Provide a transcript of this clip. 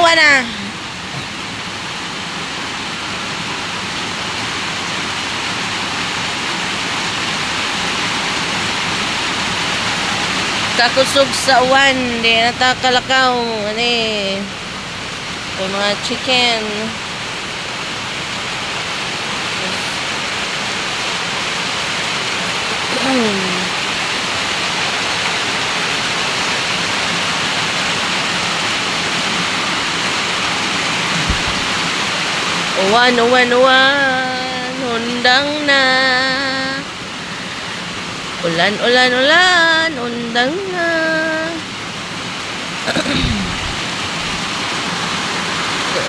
uwan na. Kakusog sa uwan. Di natakalakaw. Ani. Ito mga chicken. Uwan, uwan, uwan. Undang na. Ulan, ulan, ulan. Undang na.